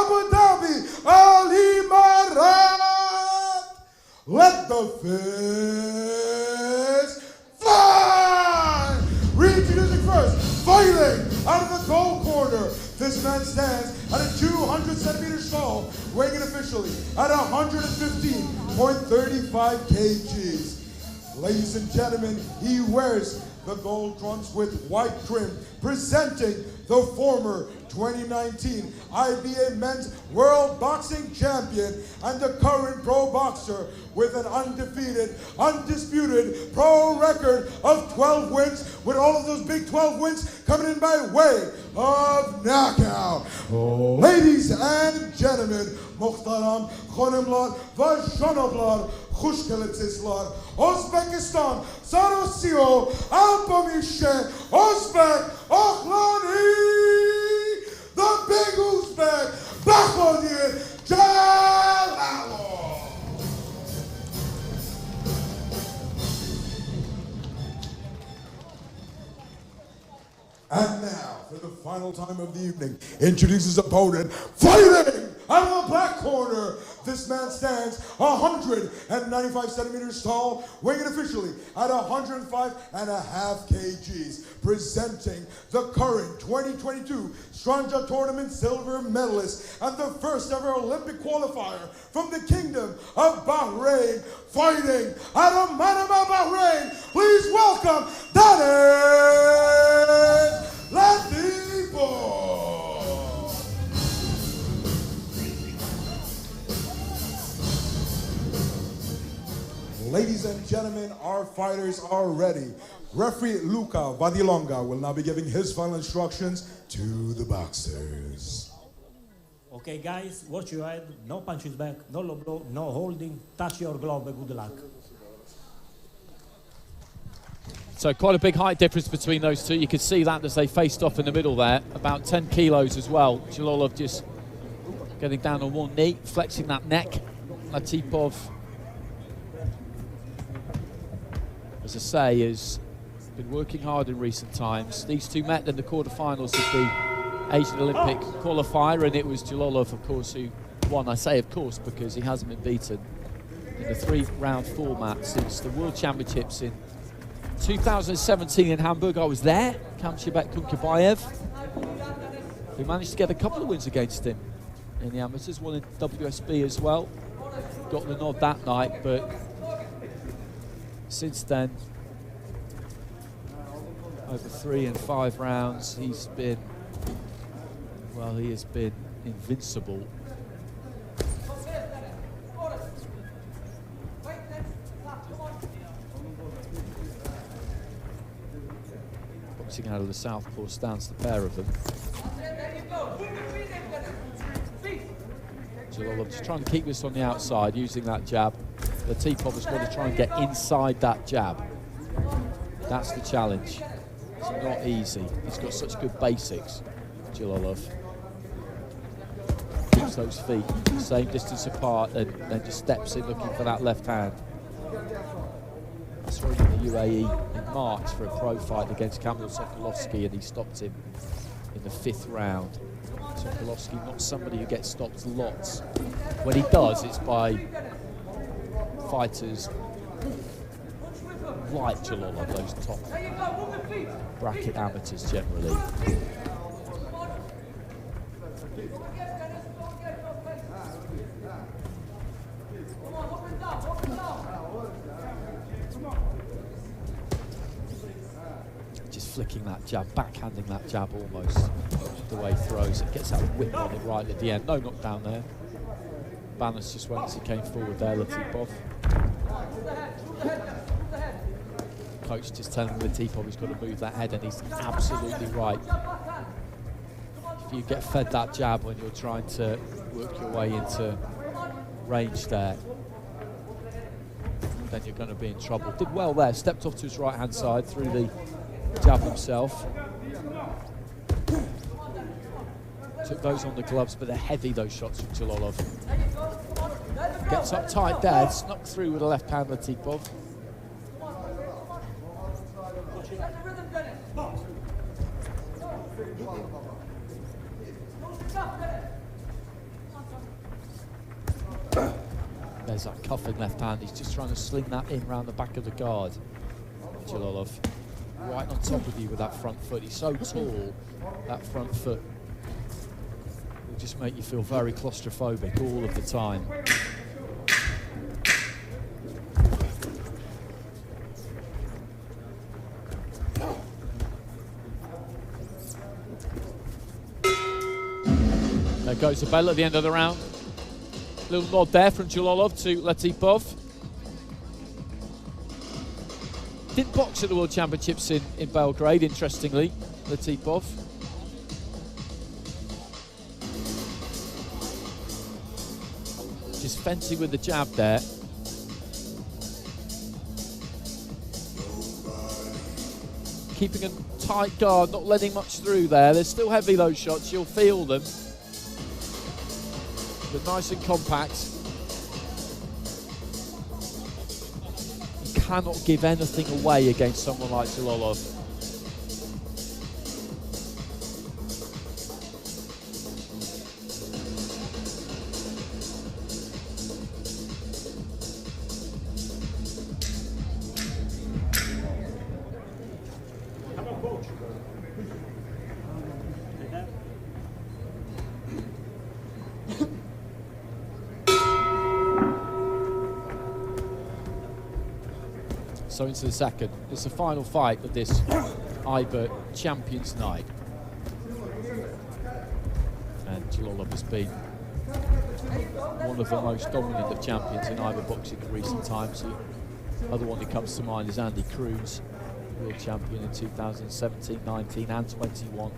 Abu Dhabi, Al Imarat. Let the fish fly! Reintroducing first, fighting out of the goal corner. This man stands at a 200 centimeters tall, weighing in officially at 115.35 kgs. Ladies and gentlemen, he wears the gold trunks with white trim, presenting the former 2019 IBA Men's World Boxing Champion and the current pro boxer with an undisputed pro record of 12 wins, with all of those big 12 wins coming in by way of knockout. Ladies and gentlemen, muhtaram khonimlar va janoblar, xush kelibsizlar. O'zbekiston Sarosiyo Alpomishe O'zbek Oqloni, the big Uzbek Baxodir Jalolov. And now, for the final time of the evening, introduces his opponent, fighting out of the black corner. This man stands 195 centimeters tall, weighing officially at 105.5 kgs, presenting the current 2022 Stranja Tournament silver medalist and the first ever Olympic qualifier from the Kingdom of Bahrain, fighting out of Manama, Bahrain. Please welcome Daniel Latipo. Ladies and gentlemen, our fighters are ready. Referee Luca Vadilonga will now be giving his final instructions to the boxers. Okay guys, watch your head, no punches back, no low blow, no holding, touch your glove, good luck. So quite a big height difference between those two. You could see that as they faced off in the middle there, about 10 kilos as well. Jalolov just getting down on one knee, flexing that neck. Latipov, as I say, has been working hard in recent times. These two met in the quarterfinals of the Asian Olympic qualifier, and it was Jalolov, of course, who won. I say of course because he hasn't been beaten in the 3-round format since the World Championships in 2017 in Hamburg. I was there. Kamchibek Kunkabayev, who managed to get a couple of wins against him in the amateurs, one in WSB as well. Got the nod that night, but since then, over 3 and 5 rounds, he's been, well, he has been invincible. Boxing out of the southpaw stance, the pair of them. Jalolov just trying to keep this on the outside, using that jab. Latipov has got to try and get inside that jab. That's the challenge. It's not easy. He's got such good basics, Jalolov. Keeps those feet the same distance apart and then just steps in looking for that left hand. I saw him in the UAE in March for a pro fight against Kamil Sokolovsky, and he stopped him in the 5th round. Sokolovsky, not somebody who gets stopped lots. When he does, it's by fighters like Jalolov, those top bracket amateurs generally. Just flicking that jab, backhanding that jab almost the way he throws it. Gets that whip on it right at the end. No knockdown there. Balance just went as he came forward there, Latipov. Coach just telling Latipov he's got to move that head, and he's absolutely right. If you get fed that jab when you're trying to work your way into range there, then you're going to be in trouble. Did well there, stepped off to his right-hand side through the jab himself. Took those on the gloves, but they're heavy, those shots from Jalolov. Gets up tight there, snuck through with a left hand, Latipov. There's that cuffing left hand. He's just trying to sling that in round the back of the guard. Jalolov right on top of you with that front foot. He's so tall, that front foot will just make you feel very claustrophobic all of the time. There goes the bell at the end of the round. Little nod there from Jalolov to Latipov. Didn't box at the World Championships in Belgrade, interestingly, Latipov. Just fencing with the jab there. Keeping a tight guard, not letting much through there. They're still heavy, those shots, you'll feel them. But nice and compact. You cannot give anything away against someone like Jalolov. So into the second. It's the final fight of this IBA Champions Night. And Jalolov has been one of the most dominant of champions in IBA boxing in recent times. The other one that comes to mind is Andy Cruz, world champion in 2017, 19 and 21,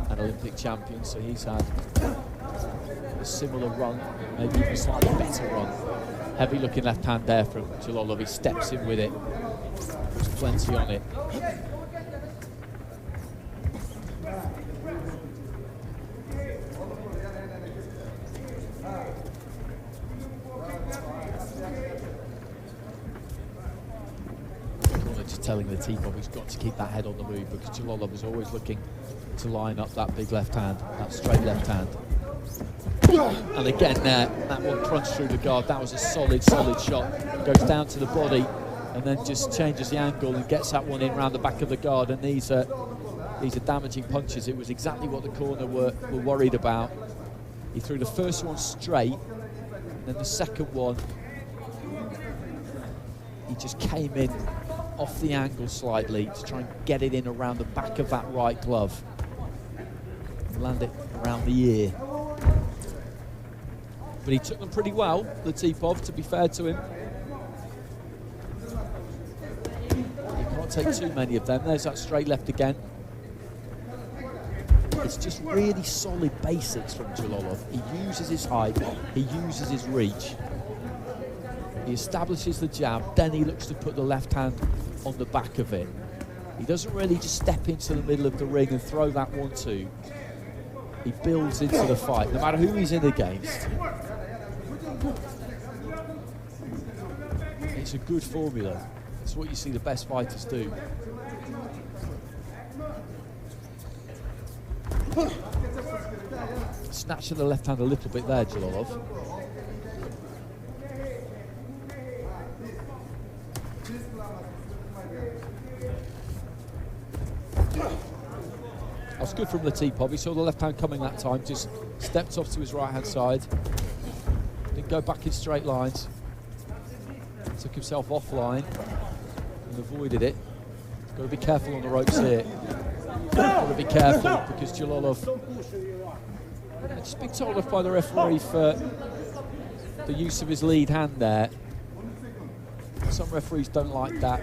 and Olympic champion. So he's had a similar run, maybe even a slightly better run. Heavy looking left hand there from Jalolov. He steps in with it. There's plenty on it. Just telling Latipov he's got to keep that head on the move, because Jalolov is always looking to line up that big left hand, that straight left hand. And again there, that one crunched through the guard. That was a solid shot. Goes down to the body and then just changes the angle and gets that one in round the back of the guard. And these are damaging punches. It was exactly what the corner were worried about. He threw the first one straight, and then the second one, he just came in off the angle slightly to try and get it in around the back of that right glove. Land it around the ear. But he took them pretty well, Latipov, to be fair to him. You can't take too many of them. There's that straight left again. It's just really solid basics from Jalolov. He uses his height, he uses his reach. He establishes the jab, then he looks to put the left hand on the back of it. He doesn't really just step into the middle of the ring and throw that 1-2. He builds into the fight, no matter who he's in against. It's a good formula. It's what you see the best fighters do. Snatch to the left hand a little bit there, Jalolov. That's good from Latipov. He saw the left hand coming that time, just stepped off to his right hand side. Didn't go back in straight lines. Took himself offline and avoided it. Got to be careful on the ropes here. Got to be careful, because Jalolov just been told off by the referee for the use of his lead hand there. Some referees don't like that.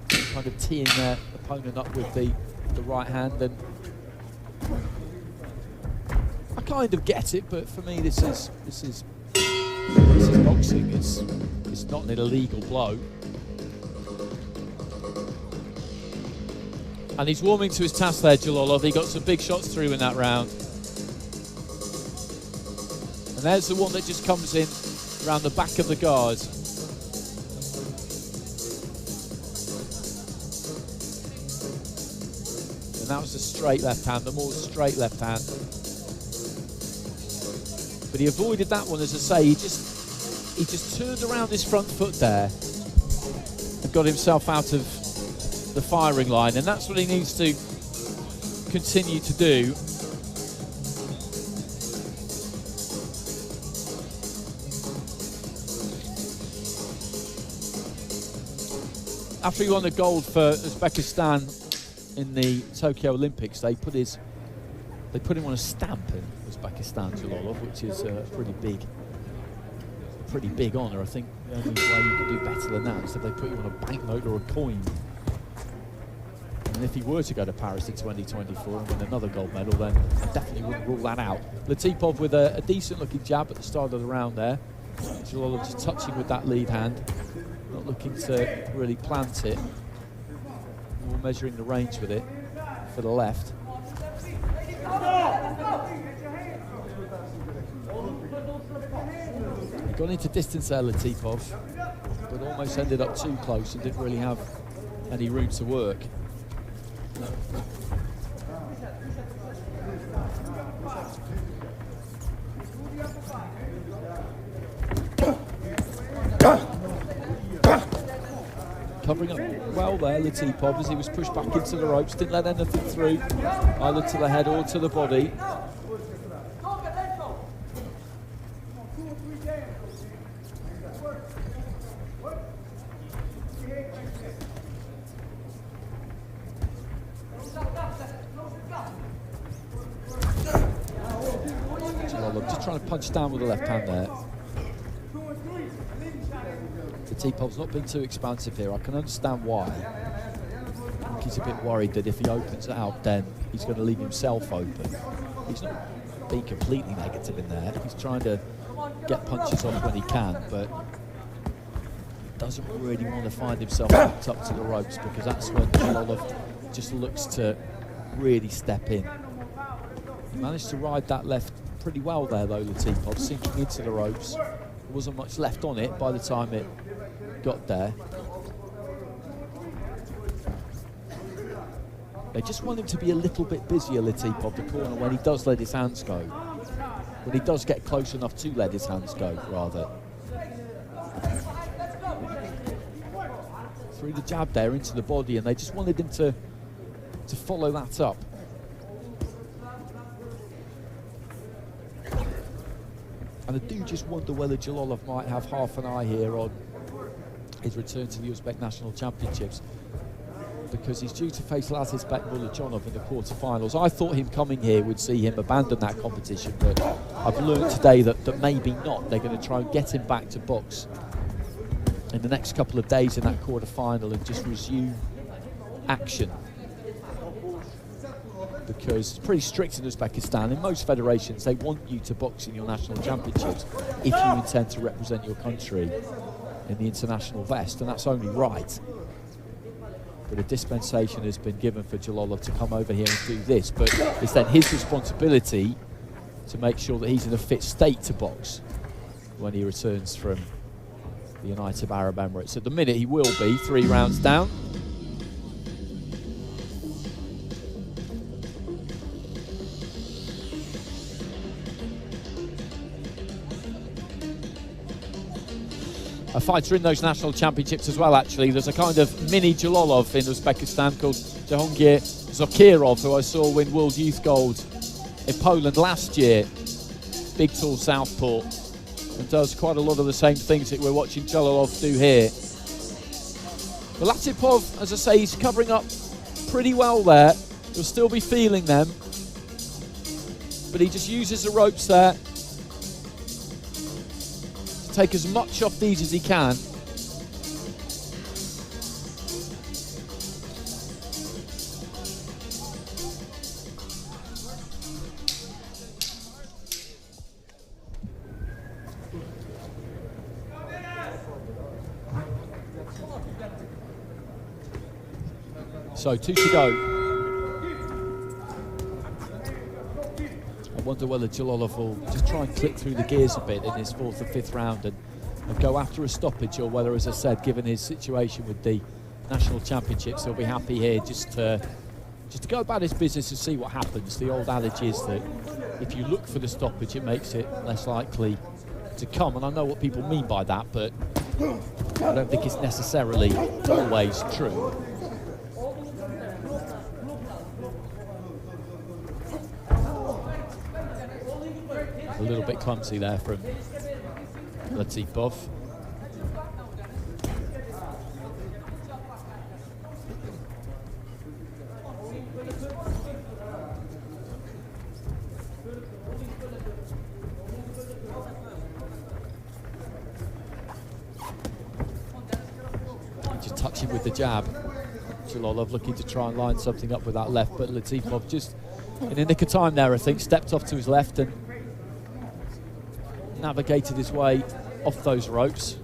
Kind of teeing their opponent up with the right hand, and I kind of get it, but for me this is boxing. It's not an illegal blow. And he's warming to his task there, Jalolov. He got some big shots through in that round. And there's the one that just comes in around the back of the guard. And that was the straight left hand, the more straight left hand. But he avoided that one, as I say. He just turned around his front foot there and got himself out of the firing line, and that's what he needs to continue to do. After he won the gold for Uzbekistan in the Tokyo Olympics, they put him on a stamp in Uzbekistan, Jalolov, which is a pretty big honour. I think the only way you could do better than that is if they put you on a banknote or a coin. And if he were to go to Paris in 2024 and win another gold medal, then I definitely wouldn't rule that out. Latipov with a decent-looking jab at the start of the round there. Jalolov just touching with that lead hand, not looking to really plant it. More measuring the range with it for the left. He got into distance there, Latipov, but almost ended up too close and didn't really have any room to work. Covering up well there, Latipov, as he was pushed back into the ropes, didn't let anything through, either to the head or to the body. Just trying to punch down with the left hand there. Latipov's not been too expansive here. I can understand why. I think he's a bit worried that if he opens out, then he's going to leave himself open. He's not being completely negative in there. He's trying to get punches off when he can, but doesn't really want to find himself backed up to the ropes, because that's when Jalolov just looks to really step in. He managed to ride that left pretty well there though, Latipov, sinking into the ropes. There wasn't much left on it by the time it got there. They just want him to be a little bit busier, Latipov, the corner, when he does let his hands go. When he does get close enough to let his hands go, rather. Through the jab there into the body, and they just wanted him to follow that up. And I do just wonder whether Jalolov might have half an eye here on his return to the Uzbek National Championships, because he's due to face Lazizbek Muladjonov in the quarterfinals. I thought him coming here would see him abandon that competition, but I've learned today that maybe not. They're going to try and get him back to box in the next couple of days in that quarterfinal and just resume action. Because it's pretty strict in Uzbekistan. In most federations, they want you to box in your national championships if you intend to represent your country in the international vest, and that's only right. But a dispensation has been given for Jalolov to come over here and do this, but it's then his responsibility to make sure that he's in a fit state to box when he returns from the United Arab Emirates. At the minute, he will be 3 rounds down. A fighter in those national championships as well, actually. There's a kind of mini Jalolov in Uzbekistan called Jahongir Zokirov, who I saw win World Youth Gold in Poland last year. Big, tall southpaw, and does quite a lot of the same things that we're watching Jalolov do here. But Latipov, as I say, he's covering up pretty well there. He'll still be feeling them, but he just uses the ropes there take as much off these as he can. So 2 to go. I wonder whether Jalolov will just try and click through the gears a bit in his 4th or 5th round and go after a stoppage, or whether, as I said, given his situation with the national championships, he'll be happy here just to go about his business and see what happens. The old adage is that if you look for the stoppage, it makes it less likely to come. And I know what people mean by that, but I don't think it's necessarily always true. A little bit clumsy there from Latifov. Just touching with the jab. Jalolov looking to try and line something up with that left, but Latifov just in the nick of time there, I think, stepped off to his left and navigated his way off those ropes.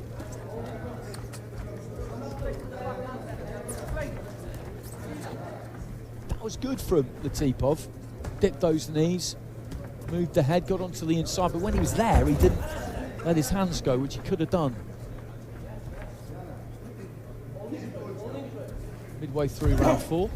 That was good from Latifov. Dipped those knees, moved the head, got onto the inside, but when he was there, he didn't let his hands go, which he could have done. Midway through round 4.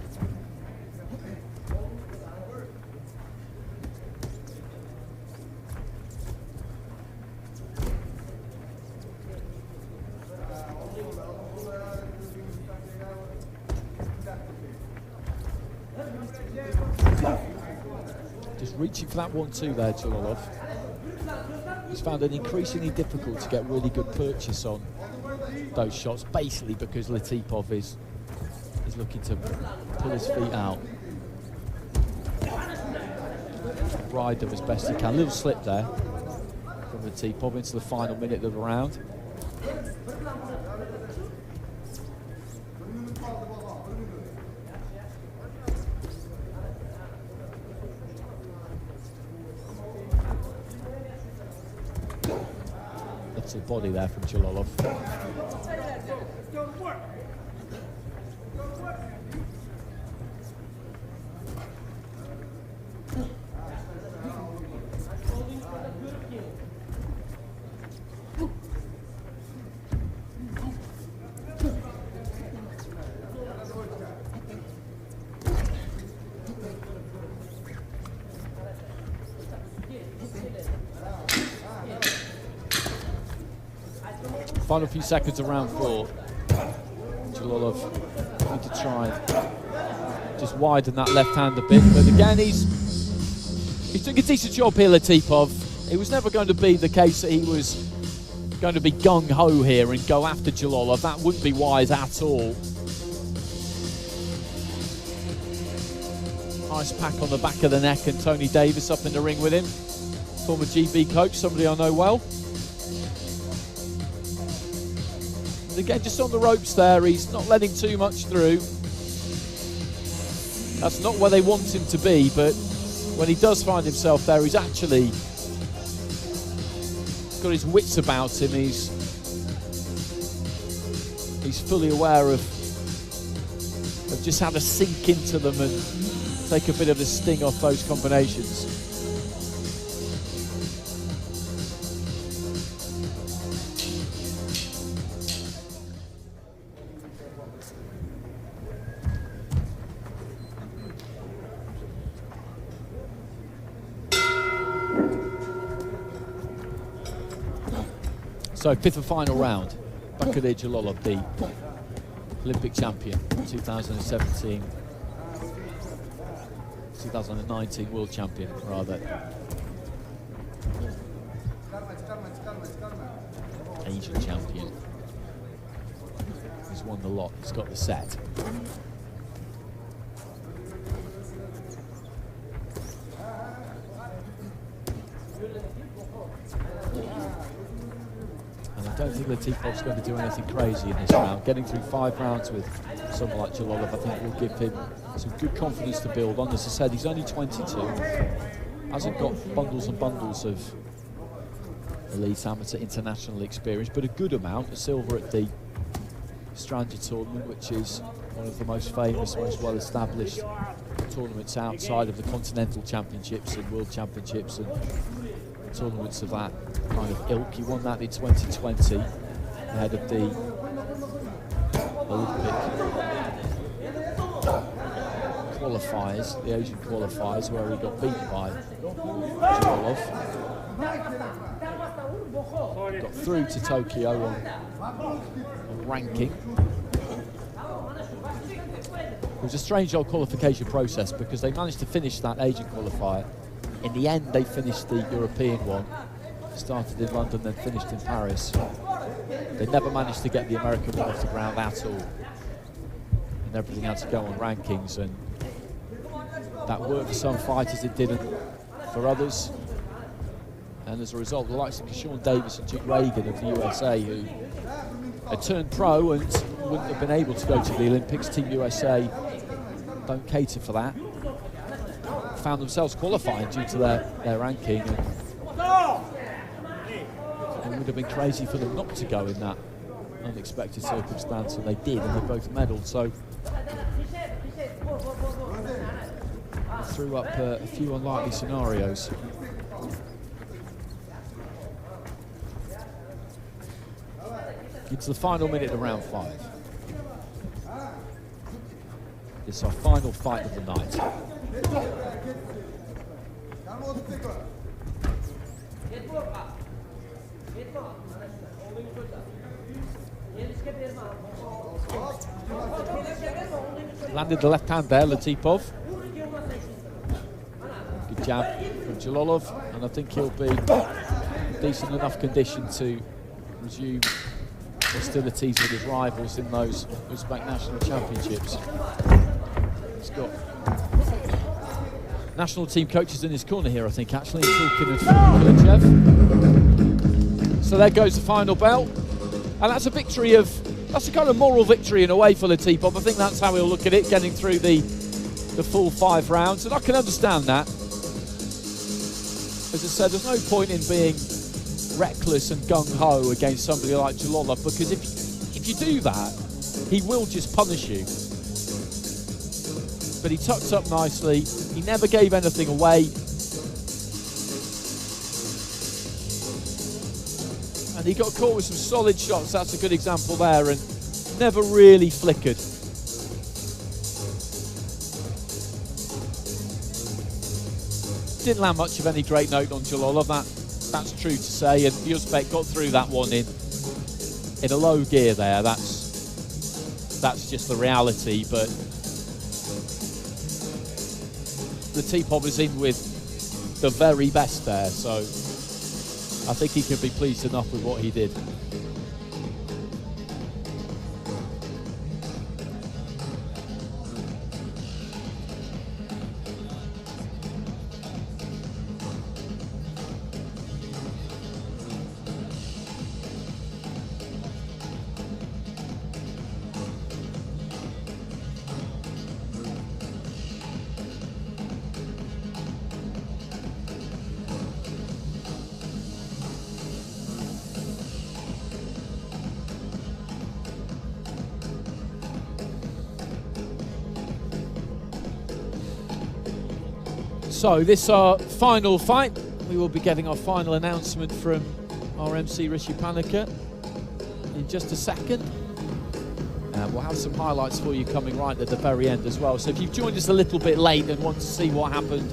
Just reaching for that 1-2 there, Jalolov. He's found it increasingly difficult to get really good purchase on those shots, basically because Latifov is looking to pull his feet out. Ride them as best he can. Little slip there from Latifov into the final minute of the round. That's the body there from Jalolov. Final few seconds of round 4. Jalolov need to try and just widen that left hand a bit, but again he's doing a decent job here, Latifov. It was never going to be the case that he was going to be gung-ho here and go after Jalolov. That wouldn't be wise at all. Nice pack on the back of the neck, and Tony Davis up in the ring with him. Former GB coach, somebody I know well. And again, just on the ropes there, he's not letting too much through. That's not where they want him to be, but when he does find himself there, he's actually got his wits about him. He's fully aware of just how to sink into them and take a bit of the sting off those combinations. So, 5th and final round. Baxodir Jalolov, the Olympic champion, 2017, 2019 world champion, rather. Asian champion. He's won the lot, he's got the set. I don't think Latifov's going to do anything crazy in this round. Getting through 5 rounds with someone like Jalolov, I think, will give him some good confidence to build on. As I said, he's only 22. Hasn't got bundles and bundles of elite amateur international experience, but a good amount. A silver at the Stranger tournament, which is one of the most famous, most well-established tournaments outside of the Continental Championships and World Championships and tournaments of that kind of ilk. He won that in 2020 ahead of the Olympic qualifiers, the Asian qualifiers, where he got beaten by Jalolov. Got through to Tokyo on ranking. It was a strange old qualification process because they managed to finish that Asian qualifier. In the end, they finished the European one. Started in London, then finished in Paris. They never managed to get the American one off the ground at all. And everything had to go on rankings, and that worked for some fighters, it didn't for others. And as a result, the likes of Sean Davis and Duke Reagan of the USA, who had turned pro and wouldn't have been able to go to the Olympics, Team USA don't cater for that, found themselves qualifying due to their ranking. And it would have been crazy for them not to go in that unexpected circumstance, and they did, and they both medalled. So threw up a few unlikely scenarios. Into the final minute of round 5. It's our final fight of the night. Landed the left hand there, Latipov. Good jab from Jalolov, and I think he'll be decent enough condition to resume hostilities with his rivals in those Uzbek national championships. He's got national team coaches in his corner here, I think, actually, talking of Kulichev. So there goes the final bell, and that's a victory that's a kind of moral victory in a way for Latipov. I think that's how he'll look at it, getting through the full 5 rounds, and I can understand that. As I said, there's no point in being reckless and gung-ho against somebody like Jalolov, because if you do that, he will just punish you. But he tucked up nicely, he never gave anything away, and he got caught with some solid shots. That's a good example there, and never really flickered. Didn't land much of any great note on Jalolov, that's true to say, and the Uzbek got through that one in a low gear there. That's just the reality, but Latipov is in with the very best there, so I think he can be pleased enough with what he did. So this our final fight. We will be getting our final announcement from our MC Rishi Panika in just a second. We'll have some highlights for you coming right at the very end as well. So if you've joined us a little bit late and want to see what happened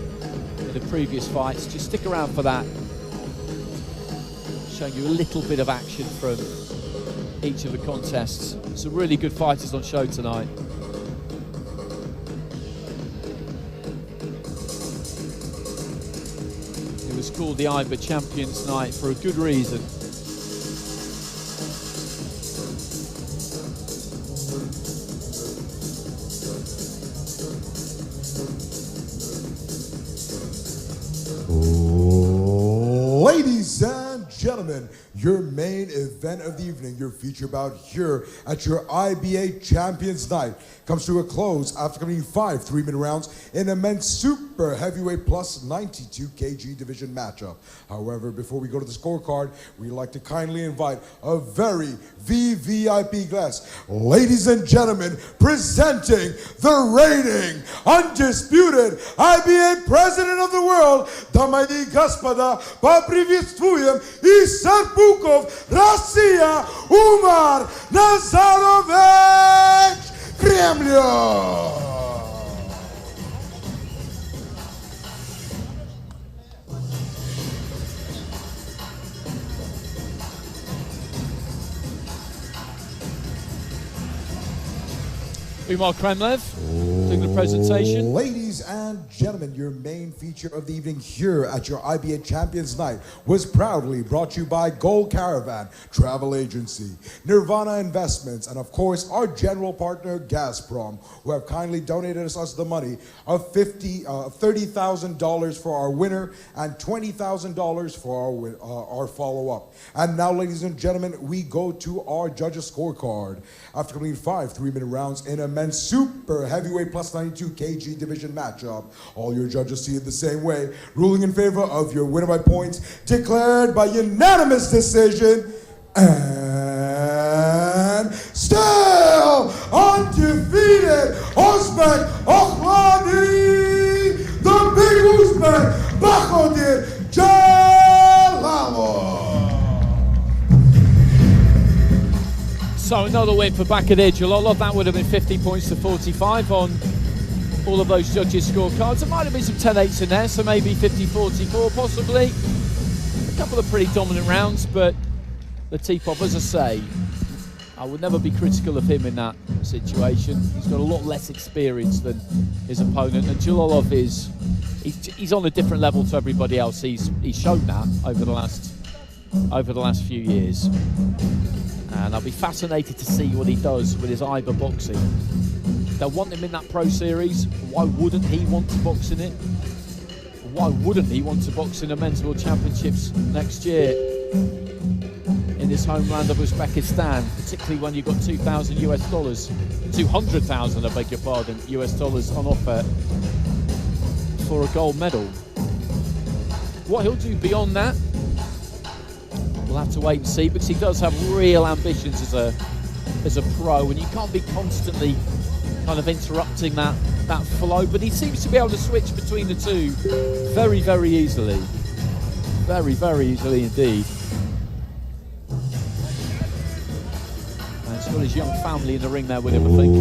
in the previous fights, just stick around for that. Showing you a little bit of action from each of the contests. Some really good fighters on show tonight. It was called the IBA Champions Night for a good reason. Ladies and gentlemen, your main event of the evening, your feature bout here at your IBA Champions Night, comes to a close after completing 5 3-minute rounds in a men's super heavyweight plus 92 kg division matchup. However, before we go to the scorecard, we'd like to kindly invite a very VVIP guest. Ladies and gentlemen, presenting the reigning, undisputed IBA President of the World, дамы и господа, поприветствуем из Серпухов, Россия, Umar Nazarovich Kremlin. Umar Kremlev doing the presentation. Ladies and gentlemen, your main feature of the evening here at your IBA Champions Night was proudly brought to you by Gold Caravan Travel Agency, Nirvana Investments, and of course our general partner Gazprom, who have kindly donated us the money of $30,000 for our winner and $20,000 for our follow-up. And now, ladies and gentlemen, we go to our judges' scorecard. After completing 5 3-minute rounds in a men's super heavyweight plus 92 kg division matchup, all your judges see it the same way, ruling in favor of your winner by points, declared by unanimous decision, and still undefeated, Uzbek Aylandi, the big Uzbek, Baxodir Jalolov. So another win for Baxodir Jalolov. That would have been 50 points to 45 on all of those judges' scorecards. There might have been some 10-8s in there, so maybe 50-44 possibly. A couple of pretty dominant rounds, but the T-Pop, as I say, I would never be critical of him in that situation. He's got a lot less experience than his opponent, and Jalolov he's on a different level to everybody else. He's shown that over the last few years. And I'll be fascinated to see what he does with his IBA boxing. They'll want him in that pro series. Why wouldn't he want to box in it? Why wouldn't he want to box in the Men's World Championships next year in his homeland of Uzbekistan, particularly when you've got $2,000 US, 200,000, I beg your pardon, US dollars on offer for a gold medal. What he'll do beyond that, we'll have to wait and see, because he does have real ambitions as a pro, and you can't be constantly kind of interrupting that flow. But he seems to be able to switch between the two very, very easily. Very, very easily indeed. And he's got his young family in the ring there with him, I think.